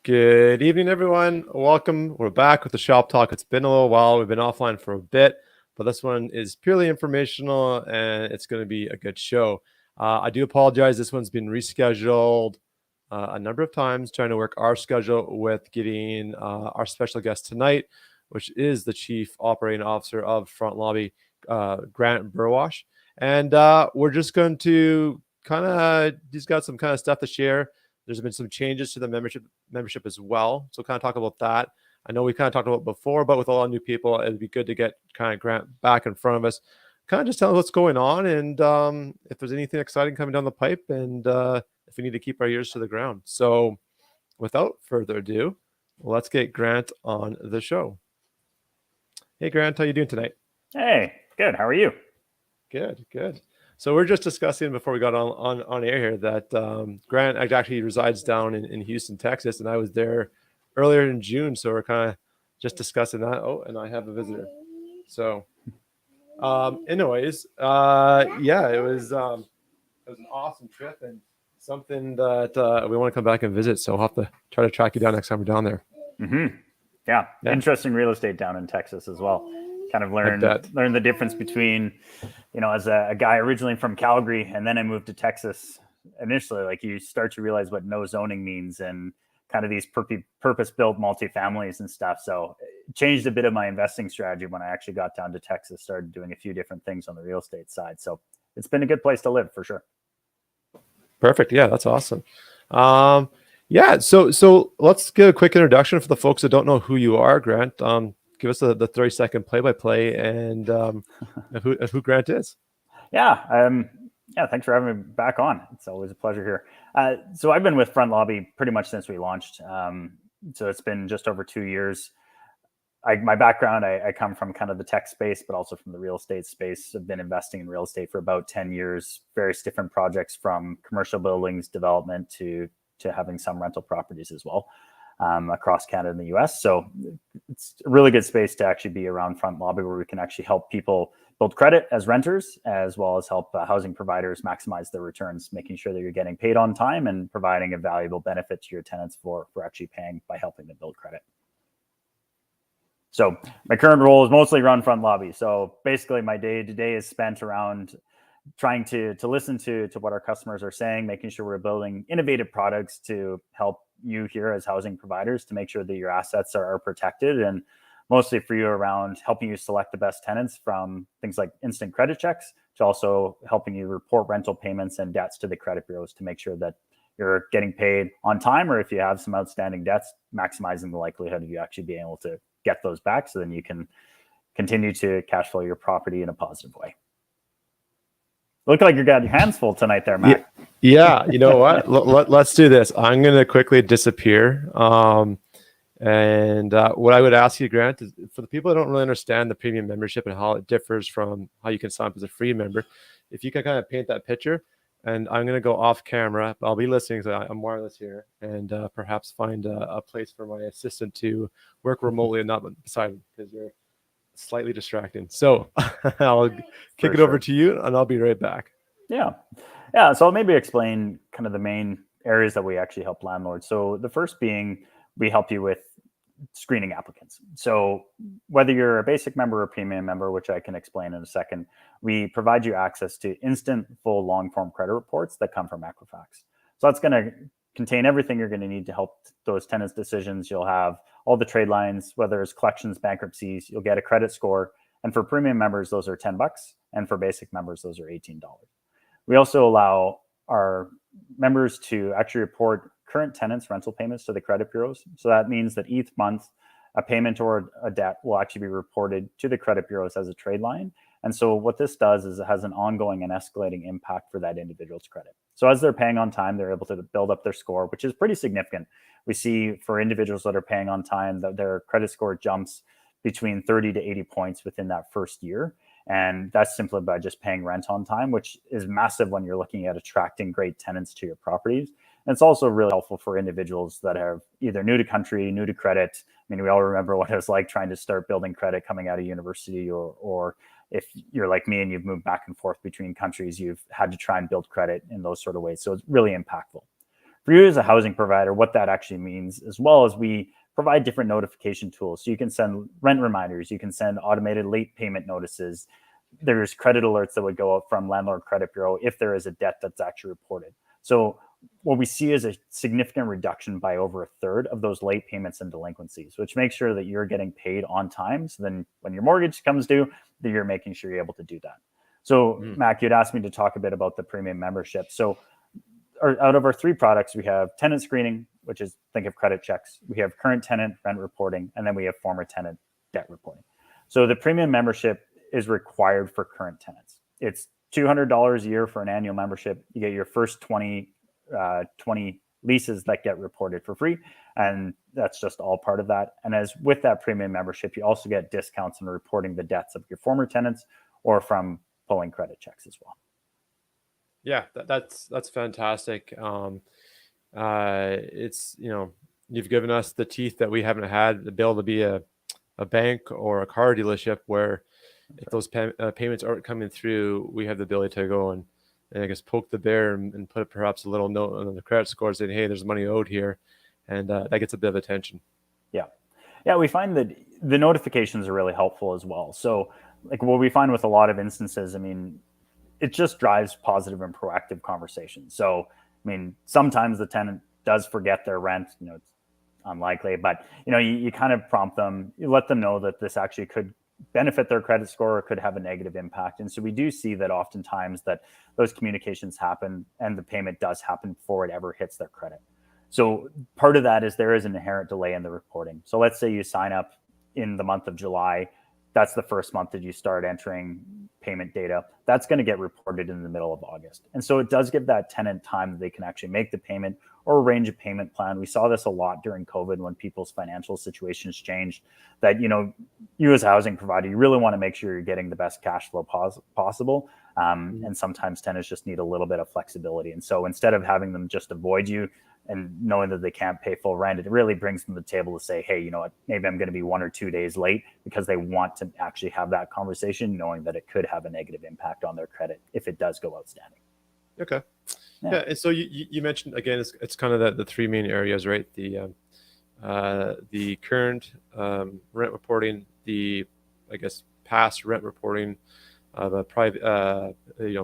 Good evening, everyone. Welcome. We're back with the Shop Talk. It's been a little while. We've been offline for a bit, but this one is purely informational and it's going to be a good show. I do apologize. This one's been rescheduled a number of times, trying to work our schedule with getting our special guest tonight, which is the Chief Operating Officer of Front Lobby, Grant Burwash. And we're just going to he's got some kind of stuff to share. There's been some changes to the membership as well. So kind of talk about that. I know we kind of talked about it before, but with a lot of new people, it'd be good to get kind of Grant back in front of us. Kind of just tell us what's going on and if there's anything exciting coming down the pipe and if we need to keep our ears to the ground. So without further ado, let's get Grant on the show. Hey, Grant, how you doing tonight? Hey, good. How are you? Good. So we're just discussing before we got on air here that Grant actually resides down in Houston, Texas, and I was there earlier in June. So we're kind of just discussing that. Oh, and I have a visitor. So, anyways, yeah, it was an awesome trip and something that we want to come back and visit. So we'll have to try to track you down next time we're down there. Mm-hmm. Yeah, interesting real estate down in Texas as well. Kind of learn the difference between, as a guy originally from Calgary, and then I moved to Texas initially, like you start to realize what no zoning means and kind of these purpose-built multifamilies and stuff. So it changed a bit of my investing strategy when I actually got down to Texas, started doing a few different things on the real estate side. So it's been a good place to live for sure. Perfect. Yeah, that's awesome. Yeah, so let's give a quick introduction for the folks that don't know who you are, Grant. Give us the 30-second play-by-play and who Grant is. Yeah, thanks for having me back on. It's always a pleasure here. So I've been with Front Lobby pretty much since we launched. So it's been just over 2 years. My background, I come from kind of the tech space, but also from the real estate space. I've been investing in real estate for about 10 years, various different projects from commercial buildings development to having some rental properties as well across Canada and the US. So it's a really good space to actually be around Front Lobby, where we can actually help people build credit as renters, as well as help housing providers maximize their returns, making sure that you're getting paid on time and providing a valuable benefit to your tenants for actually paying by helping them build credit. So my current role is mostly around Front Lobby. So basically my day-to-day is spent around trying to listen to what our customers are saying, making sure we're building innovative products to help you here as housing providers to make sure that your assets are protected, and mostly for you around helping you select the best tenants, from things like instant credit checks to also helping you report rental payments and debts to the credit bureaus to make sure that you're getting paid on time, or if you have some outstanding debts, maximizing the likelihood of you actually being able to get those back, so then you can continue to cash flow your property in a positive way. Look like you got your hands full tonight there, Mac. Yeah, you know what? Let's do this. I'm going to quickly disappear. And what I would ask you, Grant, is for the people that don't really understand the premium membership and how it differs from how you can sign up as a free member, if you can kind of paint that picture. And I'm going to go off camera. I'll be listening, so I'm wireless here, and perhaps find a place for my assistant to work remotely and not beside him, because you're slightly distracting. So I'll kick it over to you, and I'll be right back. Yeah. So I'll maybe explain kind of the main areas that we actually help landlords. So the first being, we help you with screening applicants. So whether you're a basic member or premium member, which I can explain in a second, we provide you access to instant, full, long-form credit reports that come from Equifax. So that's going to contain everything you're going to need to help those tenants' decisions. You'll have all the trade lines, whether it's collections, bankruptcies, you'll get a credit score. And for premium members, those are $10. And for basic members, those are $18. We also allow our members to actually report current tenants' rental payments to the credit bureaus. So that means that each month, a payment or a debt will actually be reported to the credit bureaus as a trade line. And so what this does is it has an ongoing and escalating impact for that individual's credit. So as they're paying on time, they're able to build up their score, which is pretty significant. We see for individuals that are paying on time that their credit score jumps between 30 to 80 points within that first year. And that's simply by just paying rent on time, which is massive when you're looking at attracting great tenants to your properties. And it's also really helpful for individuals that are either new to country, new to credit. I mean, we all remember what it was like trying to start building credit coming out of university, or if you're like me and you've moved back and forth between countries, you've had to try and build credit in those sort of ways. So it's really impactful. For you as a housing provider, what that actually means, as well as we provide different notification tools. So you can send rent reminders, you can send automated late payment notices. There's credit alerts that would go out from Landlord Credit Bureau if there is a debt that's actually reported. So what we see is a significant reduction by over a third of those late payments and delinquencies, which makes sure that you're getting paid on time. So then when your mortgage comes due, that you're making sure you're able to do that. So Mac, you'd asked me to talk a bit about the premium membership. So out of our 3 products, we have tenant screening, which is think of credit checks. We have current tenant rent reporting, and then we have former tenant debt reporting. So the premium membership is required for current tenants. It's $200 a year for an annual membership. You get your first 20 leases that get reported for free, and that's just all part of that. And as with that premium membership, you also get discounts in reporting the debts of your former tenants or from pulling credit checks as well. Yeah, that's fantastic. It's, you've given us the teeth that we haven't had to be able to be a bank or a car dealership, where if those payments aren't coming through, we have the ability to go and I guess poke the bear and put perhaps a little note on the credit score saying, hey, there's money owed here. And that gets a bit of attention. Yeah, we find that the notifications are really helpful as well. So like what we find with a lot of instances, I mean, it just drives positive and proactive conversation. So, I mean, sometimes the tenant does forget their rent, it's unlikely, but you kind of prompt them, you let them know that this actually could benefit their credit score or could have a negative impact. And so we do see that oftentimes that those communications happen and the payment does happen before it ever hits their credit. So part of that is there is an inherent delay in the reporting. So let's say you sign up in the month of July. That's the first month that you start entering payment data. That's going to get reported in the middle of August. And so it does give that tenant time that they can actually make the payment or arrange a payment plan. We saw this a lot during COVID when people's financial situations changed, that, you as a housing provider, you really want to make sure you're getting the best cash flow possible. And sometimes tenants just need a little bit of flexibility. And so instead of having them just avoid you and knowing that they can't pay full rent, it really brings them to the table to say, hey, you know what, maybe I'm going to be 1 or 2 days late, because they want to actually have that conversation, knowing that it could have a negative impact on their credit if it does go outstanding. Okay. Yeah. And so you mentioned, again, it's kind of the 3 main areas, right? The current rent reporting, the, I guess, past rent reporting of a private,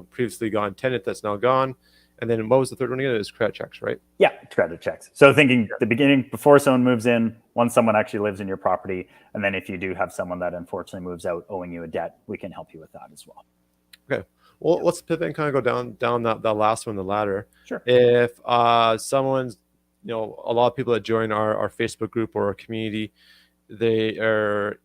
previously gone tenant that's now gone. And then what was the third one again? It was credit checks, right? Yeah, credit checks. So thinking the beginning, before someone moves in, once someone actually lives in your property, and then if you do have someone that unfortunately moves out owing you a debt, we can help you with that as well. Okay. Well, let's pivot and kind of go down that last one, the ladder. Sure. If someone's, a lot of people that join our Facebook group or our community, they are,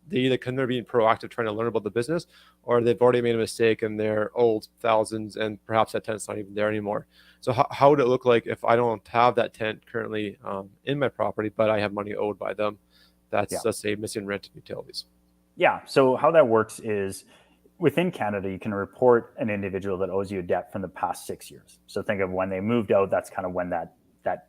they either they're being proactive trying to learn about the business, or they've already made a mistake and they're owed thousands and perhaps that tenant's not even there anymore. So how would it look like if I don't have that tenant currently in my property, but I have money owed by them? That's, let's say, missing rent and utilities. Yeah. So how that works is within Canada, you can report an individual that owes you a debt from the past 6 years. So think of when they moved out, that's kind of when that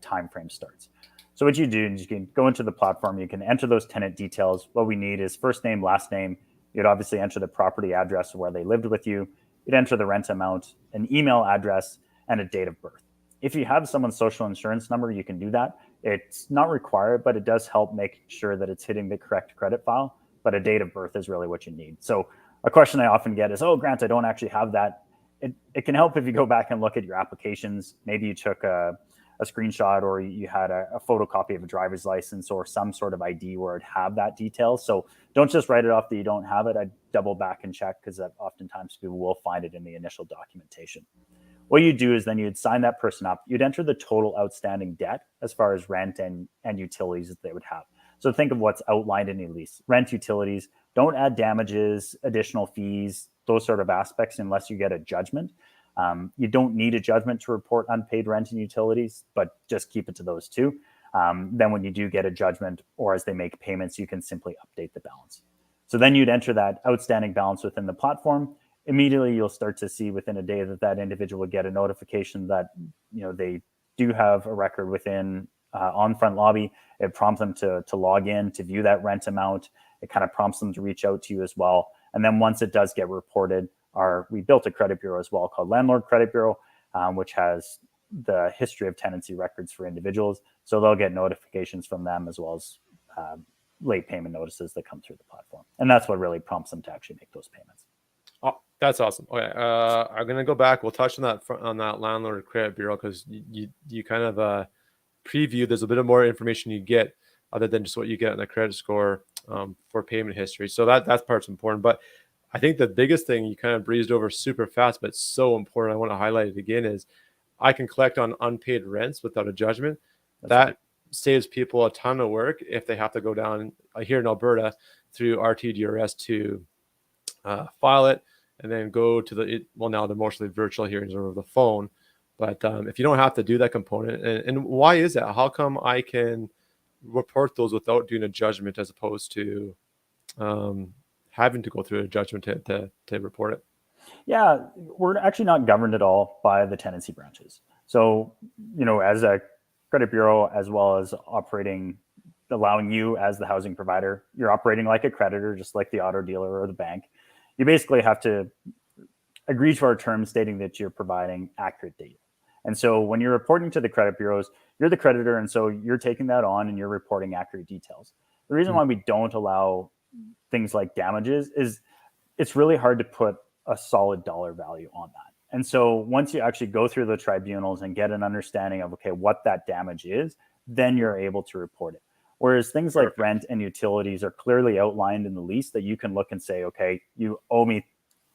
time frame starts. So what you do is you can go into the platform, you can enter those tenant details. What we need is first name, last name. You'd obviously enter the property address where they lived with you. You'd enter the rent amount, an email address, and a date of birth. If you have someone's social insurance number, you can do that. It's not required, but it does help make sure that it's hitting the correct credit file. But a date of birth is really what you need. So a question I often get is, oh, Grant, I don't actually have that. It can help if you go back and look at your applications. Maybe you took a screenshot, or you had a photocopy of a driver's license or some sort of ID where it have that detail. So don't just write it off that you don't have it. I double back and check, because that oftentimes people will find it in the initial documentation. What you do is then you'd sign that person up. You'd enter the total outstanding debt as far as rent and utilities that they would have. So think of what's outlined in your lease: rent, utilities. Don't add damages, additional fees, those sort of aspects, unless you get a judgment. You don't need a judgment to report unpaid rent and utilities, but just keep it to those two. Then when you do get a judgment, or as they make payments, you can simply update the balance. So then you'd enter that outstanding balance within the platform. Immediately, you'll start to see within a day that individual would get a notification that they do have a record within on Front Lobby. It prompts them to log in to view that rent amount. It kind of prompts them to reach out to you as well. And then once it does get reported, we built a credit bureau as well called Landlord Credit Bureau, which has the history of tenancy records for individuals. So they'll get notifications from them, as well as late payment notices that come through the platform. And that's what really prompts them to actually make those payments. Oh, that's awesome. Okay, I'm gonna go back. We'll touch on that landlord credit bureau, because you kind of preview. There's a bit of more information you get other than just what you get on the credit score for payment history. So that part's important. But I think the biggest thing you kind of breezed over super fast, but so important, I want to highlight it again, is I can collect on unpaid rents without a judgment. That saves people a ton of work if they have to go down here in Alberta through RTDRS to file it, and then go to now they're mostly virtual hearings over the phone. But if you don't have to do that component, and why is that? How come I can report those without doing a judgment, as opposed to having to go through a judgment to report it? Yeah, we're actually not governed at all by the tenancy branches. So, as a credit bureau, as well as allowing you as the housing provider, you're operating like a creditor, just like the auto dealer or the bank. You basically have to agree to our terms stating that you're providing accurate data. And so when you're reporting to the credit bureaus, you're the creditor, and so you're taking that on and you're reporting accurate details. The reason why we don't allow things like damages is it's really hard to put a solid dollar value on that. And so once you actually go through the tribunals and get an understanding of, okay, what that damage is, then you're able to report it. Whereas things like rent and utilities are clearly outlined in the lease that you can look and say, okay, you owe me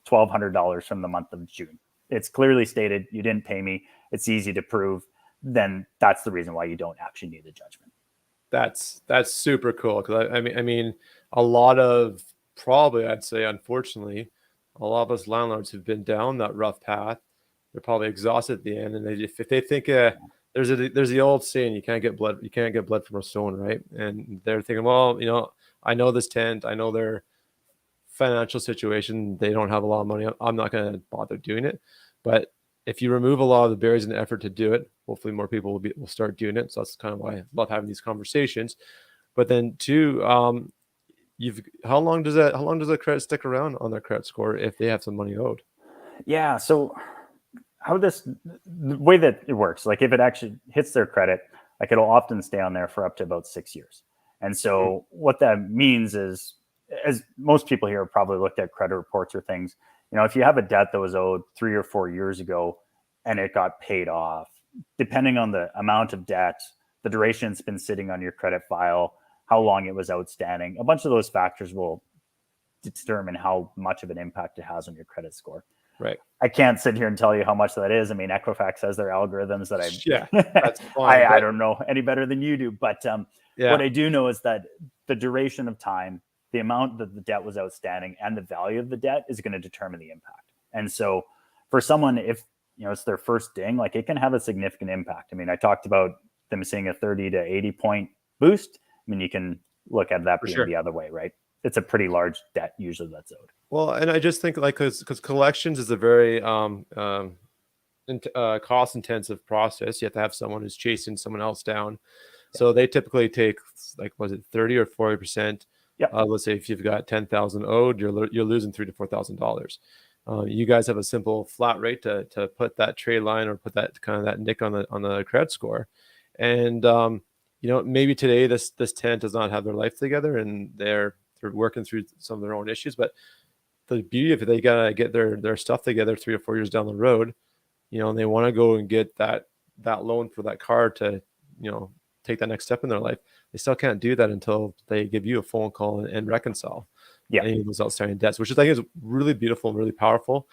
$1,200 from the month of June. It's clearly stated, you didn't pay me. It's easy to prove. Then that's the reason why you don't actually need a judgment. That's super cool, because I mean, a lot of, probably, I'd say, unfortunately, a lot of us landlords who've been down that rough path, they're probably exhausted at the end, and if they think there's the old saying, you can't get blood from a stone, right? And they're thinking, well, I know this tenant, I know their financial situation, they don't have a lot of money, I'm not going to bother doing it. But if you remove a lot of the barriers and effort to do it, hopefully more people will start doing it. So that's kind of why I love having these conversations. But then too, how long does a credit stick around on their credit score if they have some money owed? Yeah. So the way that it works, like if it actually hits their credit, like it'll often stay on there for up to about 6 years. And so what that means is, as most people here have probably looked at credit reports or things, if you have a debt that was owed 3 or 4 years ago and it got paid off, depending on the amount of debt, the duration it's been sitting on your credit file, how long it was outstanding, a bunch of those factors will determine how much of an impact it has on your credit score. Right. I can't sit here and tell you how much that is. I mean, Equifax has their algorithms that that's fine. I don't know any better than you do. But what I do know is that the duration of time, the amount that the debt was outstanding, and the value of the debt is going to determine the impact. And so for someone, if it's their first ding, like it can have a significant impact. I mean, I talked about them seeing a 30 to 80 point boost. I mean, you can look at that being the other way, right? It's a pretty large debt usually that's owed. Well, and I just think, like, because collections is a very cost intensive process. You have to have someone who's chasing someone else down. So they typically take, like, was it 30 or 40%? Let's say if you've got 10,000 owed, you're losing $3,000 to $4,000. You guys have a simple flat rate to put that trade line or put that kind of that nick on the credit score, and maybe today this tenant does not have their life together and they're working through some of their own issues. But the beauty of it, they gotta get their stuff together 3 or 4 years down the road, and they want to go and get that loan for that car to take that next step in their life. They still can't do that until they give you a phone call and reconcile any of those outstanding debts, which I think is really beautiful and really powerful.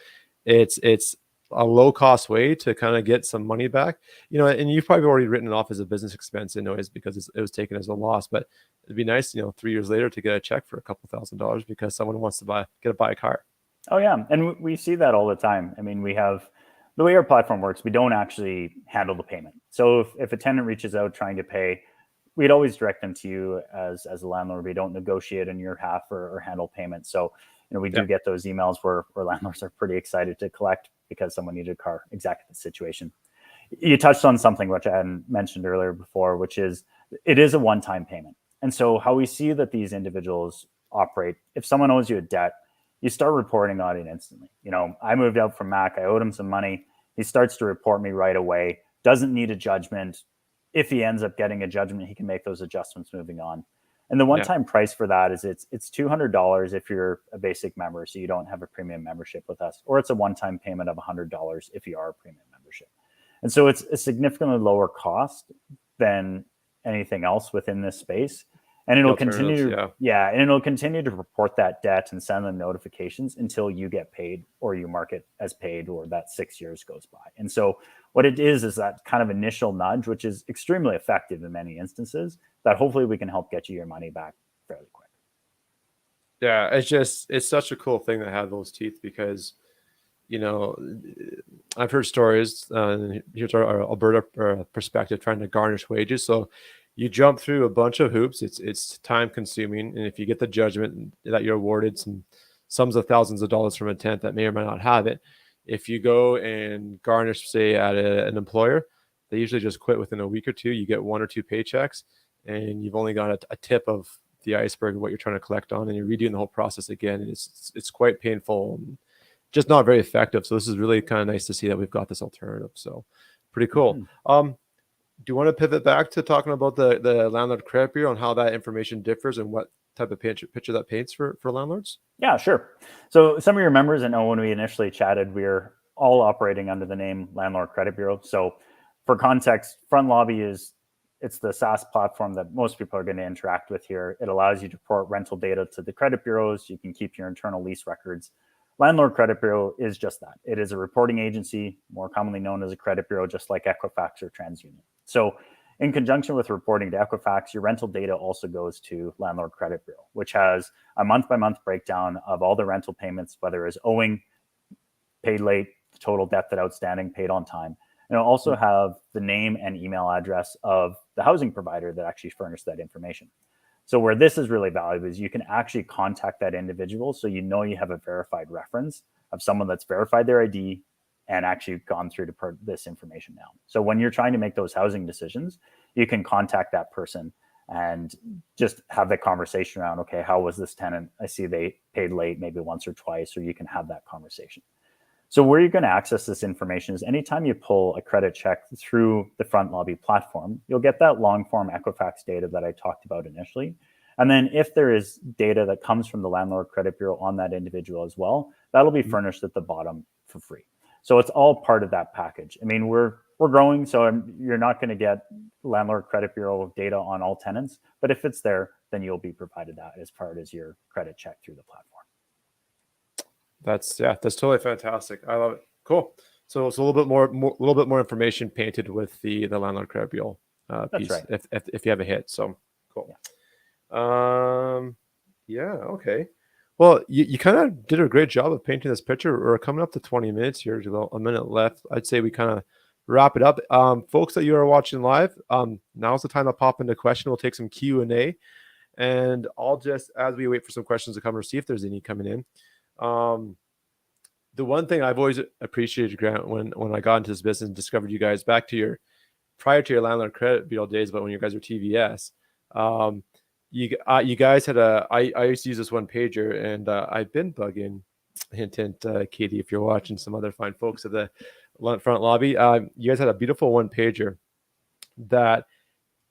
It's a low cost way to kind of get some money back, and you've probably already written it off as a business expense anyways, because it was taken as a loss. But it'd be nice, 3 years later, to get a check for a couple $1,000s because someone wants to buy a car. Oh yeah. And we see that all the time. I mean, we have, the way our platform works, we don't actually handle the payment. So if a tenant reaches out trying to pay, we'd always direct them to you as a landlord. We don't negotiate on your behalf or handle payments. So, we do get those emails where landlords are pretty excited to collect because someone needed a car, exactly the situation. You touched on something which I hadn't mentioned earlier before, which is it is a one-time payment. And so how we see that these individuals operate, if someone owes you a debt, you start reporting on it instantly. I moved out from Mac, I owed him some money. He starts to report me right away. doesn't need a judgment. If he ends up getting a judgment, he can make those adjustments moving on. And the one-time price for that is it's $200 if you're a basic member, so you don't have a premium membership with us, or it's a one-time payment of $100 if you are a premium membership. And so it's a significantly lower cost than anything else within this space. And it'll continue, and it'll continue to report that debt and send them notifications until you get paid or you mark it as paid or that 6 years goes by. And so what it is that kind of initial nudge, which is extremely effective in many instances, that hopefully we can help get you your money back fairly quick. Yeah, it's such a cool thing to have those teeth because, I've heard stories, here's our Alberta perspective, trying to garnish wages. So you jump through a bunch of hoops. It's time consuming. And if you get the judgment that you're awarded some sums of thousands of dollars from a tenant that may or may not have it, if you go and garnish, say, at an employer, they usually just quit within a week or two. You get 1 or 2 paychecks and you've only got a tip of the iceberg of what you're trying to collect on, and you're redoing the whole process again. And it's quite painful and just not very effective. So this is really kind of nice to see that we've got this alternative. So pretty cool. Do you want to pivot back to talking about the landlord credit bureau and how that information differs and what type of picture that paints for landlords? Yeah, sure. So some of your members, I know when we initially chatted, we're all operating under the name Landlord Credit Bureau. So for context, Front Lobby it's the SaaS platform that most people are going to interact with here. It allows you to report rental data to the credit bureaus. You can keep your internal lease records. Landlord Credit Bureau is just that. It is a reporting agency, more commonly known as a credit bureau, just like Equifax or TransUnion. So in conjunction with reporting to Equifax, your rental data also goes to Landlord Credit Bureau, which has a month-by-month breakdown of all the rental payments, whether it's owing, paid late, the total debt that outstanding, paid on time. And it'll also have the name and email address of the housing provider that actually furnished that information. So where this is really valuable is you can actually contact that individual so you know you have a verified reference of someone that's verified their ID and actually gone through to this information now. So when you're trying to make those housing decisions, you can contact that person and just have that conversation around, okay, how was this tenant? I see they paid late maybe once or twice, or you can have that conversation. So where you're going to access this information is anytime you pull a credit check through the Front Lobby platform, you'll get that long form Equifax data that I talked about initially. And then if there is data that comes from the Landlord Credit Bureau on that individual as well, that'll be furnished at the bottom for free. So it's all part of that package. I mean, we're growing, so you're not going to get Landlord Credit Bureau data on all tenants, but if it's there, then you'll be provided that as part of your credit check through the platform. That's totally fantastic. I love it. Cool. So it's a little bit more information painted with the Landlord Credit Bureau piece. That's right. If you have a hit. So cool. Yeah. Okay. Well, you kind of did a great job of painting this picture. We're coming up to 20 minutes here. About a minute left. I'd say we kind of wrap it up. Folks that you are watching live, now's the time to pop into question. We'll take some Q&A, and I'll just, as we wait for some questions to come, or see if there's any coming in. The one thing I've always appreciated, Grant, when I got into this business and discovered you guys back to prior to your Landlord Credit Bureau days, but when you guys were TVS, you guys had I used to use this one pager, and I've been bugging, hint, Katie, if you're watching, some other fine folks at the Front Lobby. You guys had a beautiful one pager that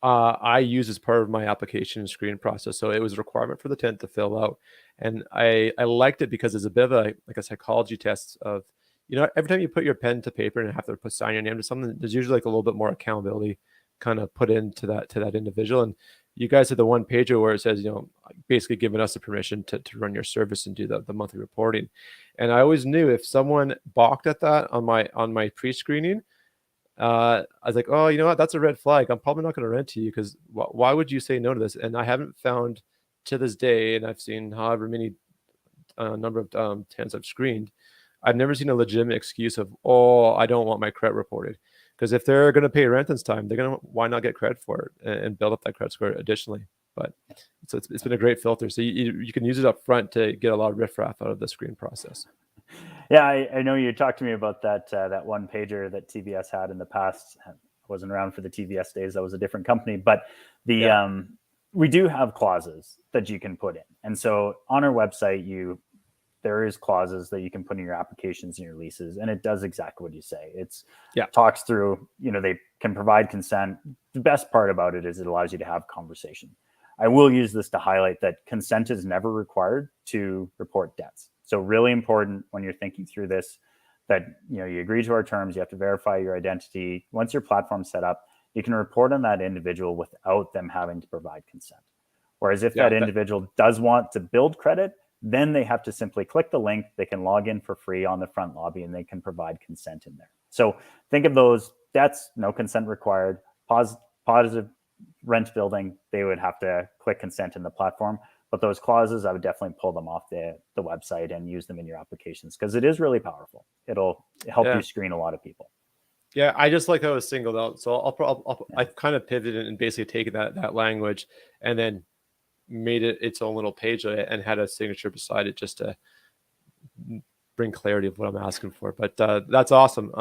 I use as part of my application and screening process. So it was a requirement for the tenant to fill out. And I liked it because it's a bit of a psychology test of, every time you put your pen to paper and have to sign your name to something, there's usually like a little bit more accountability kind of put into that individual. And you guys had the one pager where it says, basically giving us the permission to run your service and do the monthly reporting. And I always knew if someone balked at that on my pre-screening, I was like, oh, you know what? That's a red flag. I'm probably not going to rent to you because why would you say no to this? And I haven't found to this day, and I've seen however many number of tenants I've screened, I've never seen a legitimate excuse of, oh, I don't want my credit reported. Because if they're going to pay rent this time, why not get credit for it and build up that credit score additionally? But so it's been a great filter. So you can use it up front to get a lot of riffraff out of the screen process. Yeah, I know you talked to me about that one pager that TVS had in the past. I wasn't around for the TVS days. That was a different company. But we do have clauses that you can put in. And so on our website, you there is clauses that you can put in your applications and your leases, and it does exactly what you say. It's Yeah. talks through, they can provide consent. The best part about it is it allows you to have conversation. I will use this to highlight that consent is never required to report debts. So really important when you're thinking through this, that you agree to our terms, you have to verify your identity. Once your platform's set up, you can report on that individual without them having to provide consent. Whereas if that individual does want to build credit, then they have to simply click the link. They can log in for free on the front lobby, and they can provide consent in there. So think of those debts, no consent required. Positive rent building, they would have to click consent in the platform. But those clauses, I would definitely pull them off the website and use them in your applications, because it is really powerful. It'll help you screen a lot of people. Yeah, I just like how it was singled out. So I've kind of pivoted and basically taken that language and then made it its own little page and had a signature beside it just to bring clarity of what I'm asking for. But that's awesome.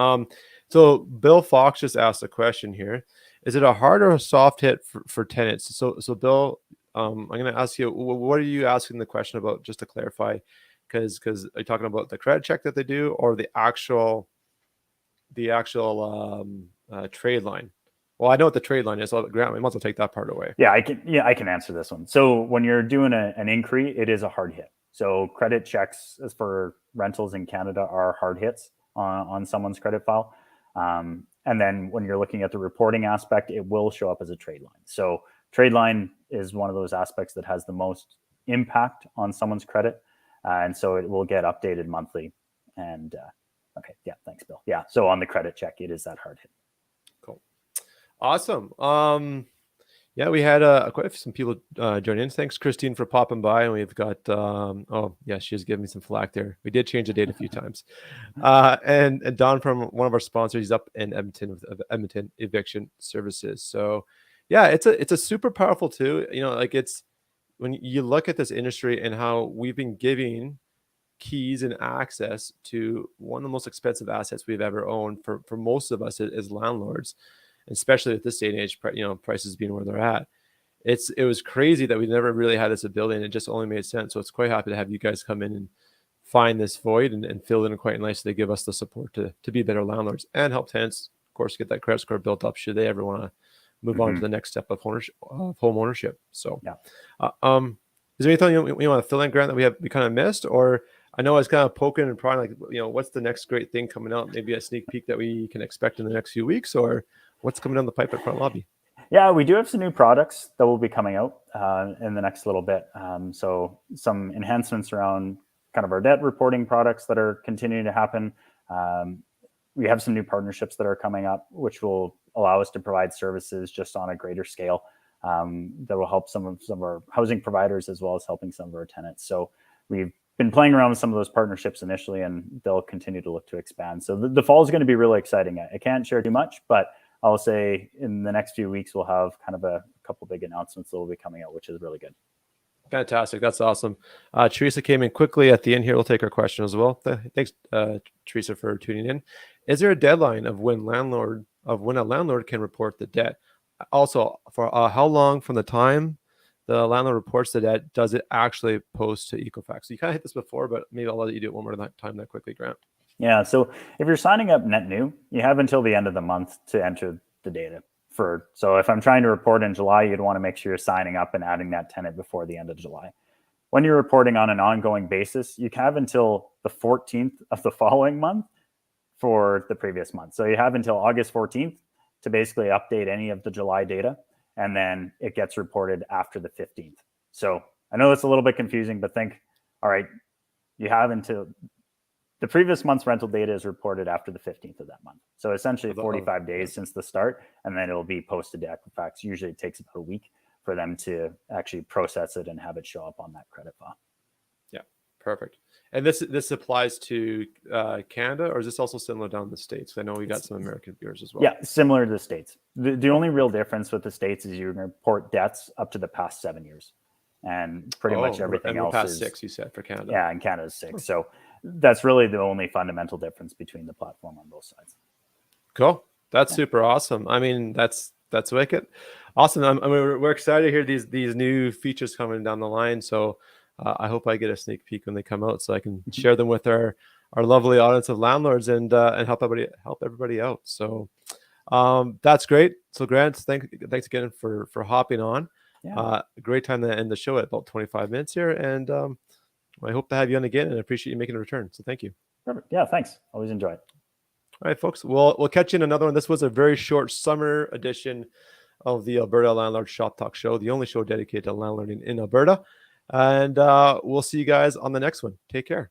So Bill Fox just asked a question here. Is it a hard or a soft hit for tenants? So Bill, I'm going to ask you, what are you asking the question about, just to clarify? Because are you talking about the credit check that they do, or the actual trade line? Well, I know what the trade line is. So Grant, we might as well take that part away. Yeah, I can answer this one. So when you're doing an inquiry, it is a hard hit. So credit checks as for rentals in Canada are hard hits on someone's credit file. And then when you're looking at the reporting aspect, it will show up as a trade line. So trade line is one of those aspects that has the most impact on someone's credit. And so it will get updated monthly. And okay, yeah, thanks, Bill. Yeah, so on the credit check, it is that hard hit. Cool. Awesome. Yeah, we had quite some people join in. Thanks, Christine, for popping by. And we've got, oh, yeah, she was giving me some flack there. We did change the date a few times. And Don from one of our sponsors, he's up in Edmonton with Edmonton Eviction Services. So, yeah, it's a super powerful too. Like, it's when you look at this industry and how we've been giving keys and access to one of the most expensive assets we've ever owned for most of us as landlords, especially at this day and age, prices being where they're at. It was crazy that we never really had this ability, and it just only made sense. So it's quite happy to have you guys come in and find this void and fill it in quite nicely to give us the support to be better landlords and help tenants, of course, get that credit score built up should they ever want to move on to the next step of home ownership. So, yeah. Is there anything you want to fill in, Grant, that we kind of missed? Or I know I was kind of poking and prying, like, what's the next great thing coming out? Maybe a sneak peek that we can expect in the next few weeks, or what's coming down the pipe at Front Lobby? Yeah, we do have some new products that will be coming out in the next little bit. So some enhancements around kind of our debt reporting products that are continuing to happen. We have some new partnerships that are coming up, which will allow us to provide services just on a greater scale that will help some of our housing providers, as well as helping some of our tenants. So we've been playing around with some of those partnerships initially, and they'll continue to look to expand. So the fall is going to be really exciting. I can't share too much, but I'll say in the next few weeks, we'll have kind of a couple big announcements that will be coming out, which is really good. Fantastic. That's awesome. Teresa came in quickly at the end here. We'll take our question as well. Thanks, Teresa, for tuning in. Is there a deadline of when a landlord can report the debt? Also, for how long from the time the landlord reports the debt does it actually post to Equifax? So you kind of hit this before, but maybe I'll let you do it one more time that quickly, Grant. Yeah, so if you're signing up net new, you have until the end of the month to enter the data. So if I'm trying to report in July, you'd want to make sure you're signing up and adding that tenant before the end of July. When you're reporting on an ongoing basis, you have until the 14th of the following month for the previous month. So you have until August 14th to basically update any of the July data, and then it gets reported after the 15th. So I know that's a little bit confusing, but think, all right, you have until the previous month's rental data is reported after the 15th of that month. So essentially 45 days since the start, and then it'll be posted to Equifax. Usually it takes about a week for them to actually process it and have it show up on that credit file. Yeah, perfect. And this applies to Canada, or is this also similar down in the States? I know we got some American viewers as well. Yeah, similar to the States. The only real difference with the States is you're going to report debts up to the past 7 years. And pretty much everything else past is 6, you said, for Canada. Yeah, and Canada's 6. So that's really the only fundamental difference between the platform on both sides. Cool. That's super awesome. I mean, that's wicked. Awesome. I mean, we're excited to hear these new features coming down the line. So I hope I get a sneak peek when they come out, so I can share them with our lovely audience of landlords and help everybody out. So that's great. So Grant, thanks again for hopping on. Yeah. Great time to end the show at about 25 minutes here, and I hope to have you on again, and I appreciate you making a return. So thank you. Perfect. Yeah, thanks. Always enjoy it. All right, folks. We'll catch you in another one. This was a very short summer edition of the Alberta Landlord Shop Talk Show, the only show dedicated to landlording in Alberta. And we'll see you guys on the next one. Take care.